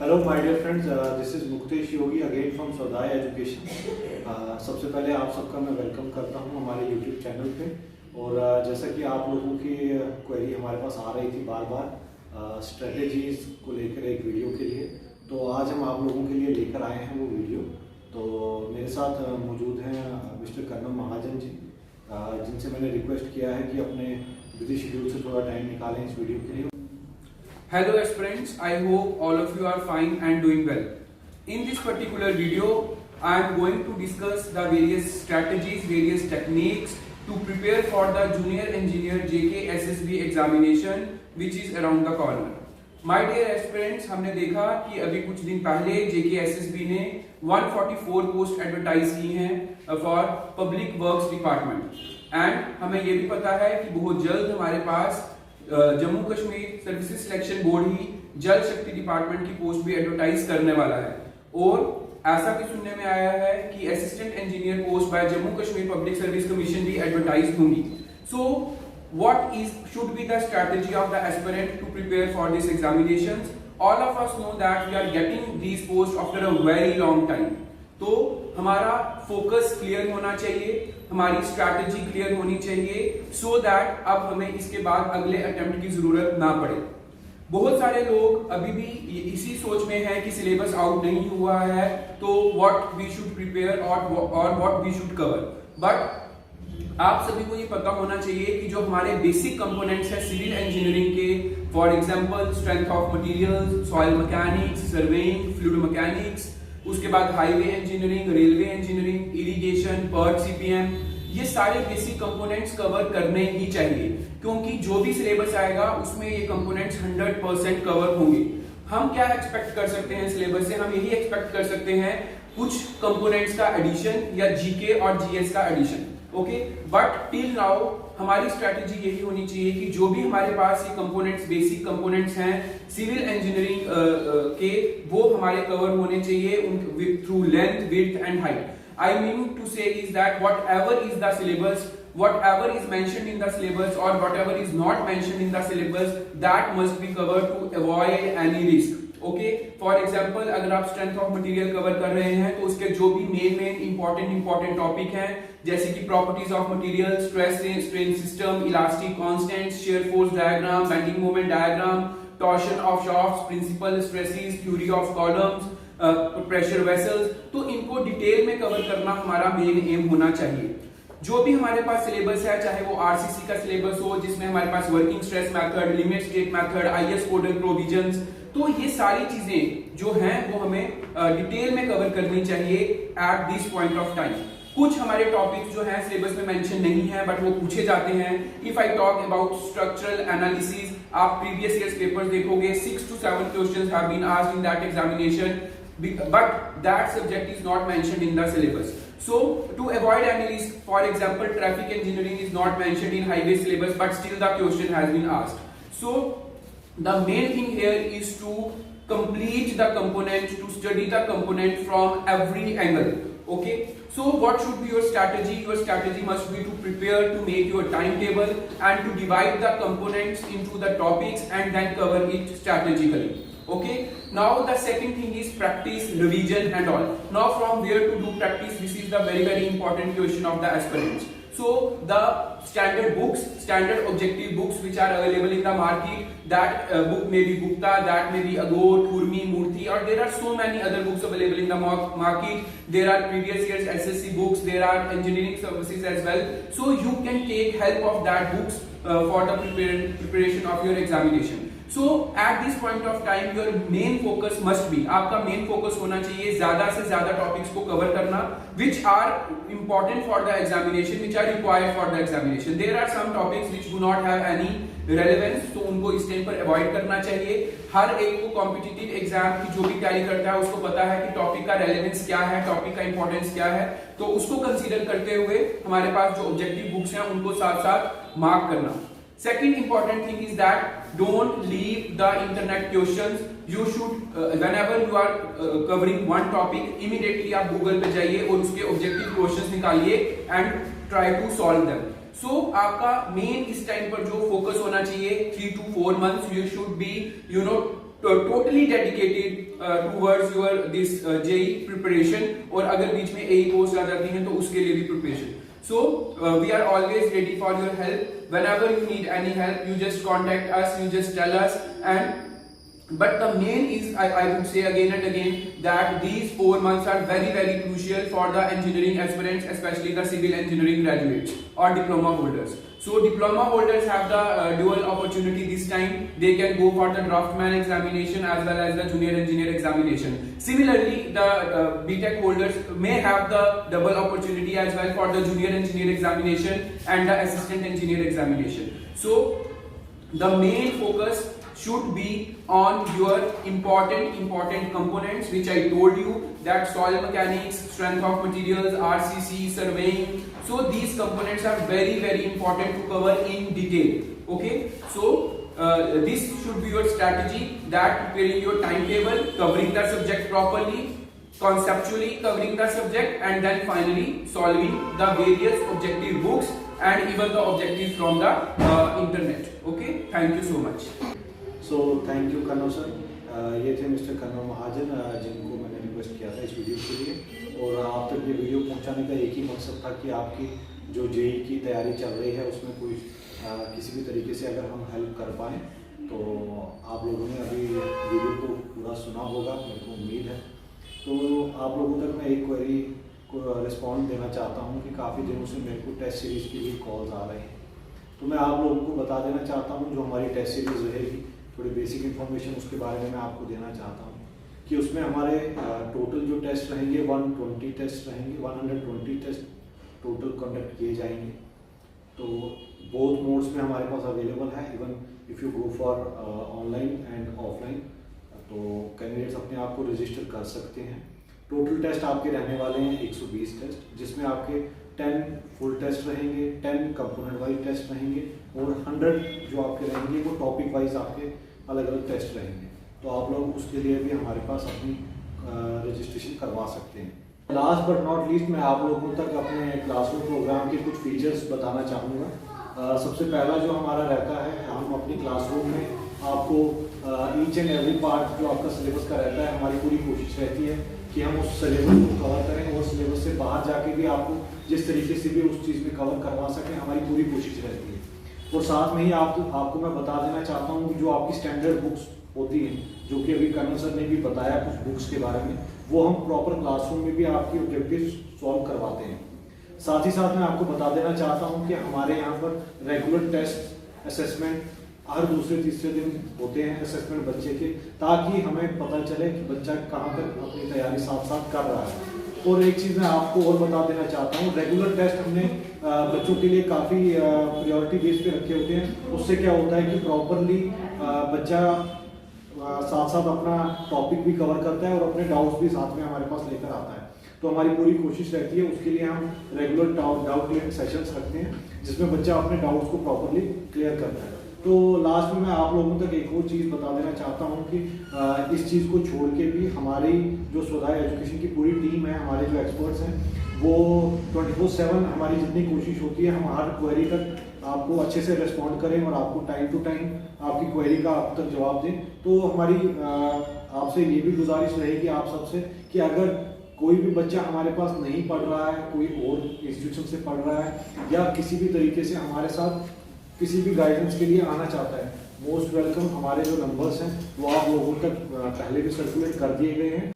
Hello my dear friends, this is Muktesh Yogi again from सौदाय education. सबसे पहले आप सबका मैं वेलकम करता हूं हमारे यूट्यूब चैनल पे। और जैसा कि आप लोगों की क्वेरी हमारे पास आ रही थी बार बार स्ट्रेटजीज को लेकर एक वीडियो के लिए, तो आज हम आप लोगों के लिए लेकर आए हैं वो वीडियो। तो मेरे साथ मौजूद हैं मिस्टर कर्नल महाजन जी, जिनसे मैंने रिक्वेस्ट किया है कि अपने बिजी शेड्यूल से थोड़ा टाइम निकालें इस वीडियो के लिए। Hello aspirants, I hope all of you are fine and doing well. In this particular video, I am going to discuss the various strategies, various techniques to prepare for the Junior Engineer JK SSB examination which is around the corner. My dear aspirants, हमने देखा कि अभी कुछ दिन पहले JK SSB ने 144 post advertise की हैं for public works department, and हमें ये भी पता है कि बहुत जल्द हमारे पास Jammu Kashmir services selection board ही जल शक्ति डिपार्टमेंट की पोस्ट भी एडवर्टाइज करने वाला है। और ऐसा भी सुनने में आया है कि assistant engineer post by Jammu Kashmir public service commission भी एडवर्टाइज होंगी। So what is should be the strategy of the aspirant to prepare for this examinations? All of us know that we are getting these post after a very long time. तो हमारा focus clear होना चाहिए, हमारी strategy clear होनी चाहिए, so that अब हमें इसके बाद अगले अटेम्प्ट की जरूरत ना पड़े। बहुत सारे लोग अभी भी इसी सोच में हैं कि सिलेबस आउट नहीं हुआ है, तो व्हाट वी शुड प्रिपेयर और what we should cover. But आप सभी को ये पता होना चाहिए कि जो हमारे बेसिक कंपोनेंट्स है सिविल इंजीनियरिंग के, for example strength of materials, soil mechanics, surveying, fluid mechanics, उसके बाद highway engineering, railway engineering, irrigation, PERT CPM, ये सारे बेसिक कंपोनेंट्स कवर करने ही चाहिए, क्योंकि जो भी सिलेबस आएगा उसमें ये कंपोनेंट्स 100% कवर होंगे। हम क्या एक्सपेक्ट कर सकते हैं सिलेबस से? हम यही एक्सपेक्ट कर सकते हैं कुछ कंपोनेंट्स का एडिशन या जीके और जीएस का addition, okay. But till now हमारी स्ट्रैटेजी यही होनी चाहिए कि जो भी हमारे पास ये कंपोनेंट्स, बेसिक कंपोनेंट्स हैं सिविल इंजीनियरिंग के, वो हमारे कवर होने चाहिए through length, width and height. I mean to say is that whatever is the syllabus, whatever is mentioned in the syllabus or whatever is not mentioned in the syllabus, that must be covered to avoid any risk. Okay, for example अगर आप strength of material cover कर रहे हैं तो उसके जो भी main important topic हैं, जैसे कि properties of material, stress strain system, elastic constants, shear force diagram, bending moment diagram, torsion of shafts, principal stresses, theory of columns, pressure vessels, तो इनको डिटेल में कवर करना हमारा मेन एम होना चाहिए। जो भी हमारे पास सिलेबस है, चाहे वो आरसीसी का सिलेबस हो जिसमें हमारे पास working stress method, limit state method, IS codal provisions, तो ये सारी चीजें जो हैं वो हमें डिटेल में कवर करनी चाहिए at this point of time. कुछ हमारे टॉपिक्स जो हैं सिलेबस में मेंशन नहीं है बट वो पूछे जाते हैं। If I talk about structural analysis, आप प्रीवियस ईयर्स पेपर्स देखोगे, 6 to 7 questions have been asked in that examination, but that subject is not mentioned in the syllabus. So to avoid any risk, for example traffic engineering is not mentioned in highway syllabus but still the question has been asked. So the main thing here is to complete the component, to study the component from every angle, okay. So what should be your strategy? Your strategy must be to prepare, to make your timetable and to divide the components into the topics and then cover it strategically. Okay, now the second thing is practice, revision and all. Now from where to do practice? This is the very important question of the aspirants. So the standard books, standard objective books which are available in the market, that book may be Gupta, that may be Agor, Thurmi, Murthy, or there are so many other books available in the market. There are previous years SSC books, there are engineering services as well. So you can take help of that books for the preparation of your examination. So at this point of time your main focus must be, आपका main focus होना चाहिए ज्यादा से ज्यादा topics को cover करना which are important for the examination, which are required for the examination. There are some topics which do not have any relevance, तो उनको इस टाइम पर avoid करना चाहिए। हर एक को competitive exam की जो भी tally करता है उसको पता है कि topic का relevance क्या है, topic का importance क्या है, तो उसको consider करते हुए हमारे पास जो objective books हैं उनको साथ साथ mark करना। Second important thing is that don't leave the internet questions. You should whenever you are covering one topic, immediately आप Google पे जाइए और उसके objective questions निकालिए and try to solve them. So आपका main इस time पर जो focus होना चाहिए 3 to 4 months, you should be totally dedicated towards your this JE preparation, और अगर बीच में ए पोस्ट आ जाती है तो उसके लिए भी preparation. So we are always ready for your help. Whenever you need any help, you just contact us, you just tell us. And but the main is, I would say again and again, that these 4 months are very crucial for the engineering aspirants, especially the civil engineering graduates or diploma holders. So diploma holders have the dual opportunity this time. They can go for the draftman examination as well as the junior engineer examination. Similarly, the BTech holders may have the double opportunity as well for the junior engineer examination and the assistant engineer examination. So the main focus should be on your important components which I told you, that soil mechanics, strength of materials, RCC, surveying. So these components are very important to cover in detail. Okay, so this should be your strategy, that preparing your timetable, covering the subject properly, conceptually covering the subject, and then finally solving the various objective books and even the objectives from the internet. Okay, thank you so much. So thank you कन्नौ sir. ये थे mister कन्नौ महाजन, जिनको मैंने request किया था इस video के लिए. और आप तक ये वीडियो पहुंचाने का एक ही मकसद था कि आपकी जो जेई की तैयारी चल रही है उसमें कोई किसी भी तरीके से अगर हम हेल्प कर पाएँ. तो आप लोगों ने अभी वीडियो को पूरा सुना होगा, मेरे को उम्मीद है. तो आप लोगों तक मैं एक क्वेरी को रिस्पॉन्ड देना चाहता हूँ कि काफ़ी दिनों से मेरे को टेस्ट सीरीज़ के लिए कॉल्स आ रहे हैं. तो मैं आप लोगों को बता देना चाहता हूँ, जो हमारी टेस्ट सीरीज़ रहेगी, थोड़ी बेसिक इन्फॉर्मेशन उसके बारे में मैं आपको देना चाहता हूँ कि उसमें हमारे टोटल जो टेस्ट रहेंगे 120 टेस्ट रहेंगे. 120 टेस्ट टोटल कंडक्ट किए जाएंगे. तो बोथ मोड्स में हमारे पास अवेलेबल है. Even if you go for online and offline, तो कैंडिडेट्स अपने आप को रजिस्टर कर सकते हैं. टोटल टेस्ट आपके रहने वाले हैं 120 टेस्ट, जिसमें आपके 10 फुल टेस्ट रहेंगे, 10 कंपोनेंट वाइज टेस्ट रहेंगे और 100 जो आपके रहेंगे वो टॉपिक वाइज आपके अलग अलग टेस्ट रहेंगे. तो आप लोग उसके लिए भी हमारे पास अपनी रजिस्ट्रेशन करवा सकते हैं. लास्ट बट नॉट लीस्ट, मैं आप लोगों तक अपने क्लासरूम प्रोग्राम के कुछ फीचर्स बताना चाहूँगा. सबसे पहला जो हमारा रहता है, हम अपनी क्लासरूम में आपको ईच एंड एवरी पार्ट जो आपका सिलेबस का रहता है, हमारी पूरी कोशिश रहती है कि हम उस सिलेबस को कवर करें और सिलेबस से बाहर जाके भी आपको जिस तरीके से भी उस चीज़ में कवर करवा सकें, हमारी पूरी कोशिश रहती है. और साथ में ही आपको मैं बता देना चाहता हूँ कि जो आपकी स्टैंडर्ड बुक्स होती हैं, जो कि अभी कन्नौ सर ने भी बताया कुछ बुक्स के बारे में, वो हम प्रॉपर क्लासरूम में भी आपकी ऑब्जेक्टिव सॉल्व करवाते हैं. साथ ही साथ मैं आपको बता देना चाहता हूँ कि हमारे यहाँ पर रेगुलर टेस्ट असेसमेंट हर दूसरे तीसरे दिन होते हैं, असेसमेंट बच्चे के, ताकि हमें पता चले कि बच्चा कहाँ तक अपनी तैयारी साथ साथ कर रहा है. और एक चीज़ मैं आपको और बता देना चाहता हूँ, रेगुलर टेस्ट हमने बच्चों के लिए काफ़ी प्रायोरिटी बेस पे रखे होते हैं. उससे क्या होता है कि प्रॉपरली बच्चा साथ साथ अपना टॉपिक भी कवर करता है और अपने डाउट्स भी साथ में हमारे पास लेकर आता है. तो हमारी पूरी कोशिश रहती है, उसके लिए हम रेगुलर डाउट क्लियर सेशंस रखते हैं, जिसमें बच्चा अपने डाउट्स को प्रॉपरली क्लियर करता है. तो लास्ट में मैं आप लोगों तक एक और चीज़ बता देना चाहता हूँ कि इस चीज़ को छोड़ के भी हमारी जो स्वधाय एजुकेशन की पूरी टीम है, हमारे जो एक्सपर्ट्स हैं, वो 24/7 हमारी जितनी कोशिश होती है, हम हर क्वेरी तक आपको अच्छे से रिस्पॉन्ड करें और आपको टाइम टू टाइम आपकी क्वेरी का आप तक जवाब दें. तो हमारी आपसे ये भी गुजारिश रहेगी आप सबसे कि अगर कोई भी बच्चा हमारे पास नहीं पढ़ रहा है, कोई और इंस्टीट्यूशन से पढ़ रहा है या किसी भी तरीके से हमारे साथ किसी भी गाइडेंस के लिए आना चाहता है, मोस्ट वेलकम. हमारे जो नंबर्स हैं वो आप लोगों तक पहले भी सर्कुलेट कर दिए गए हैं.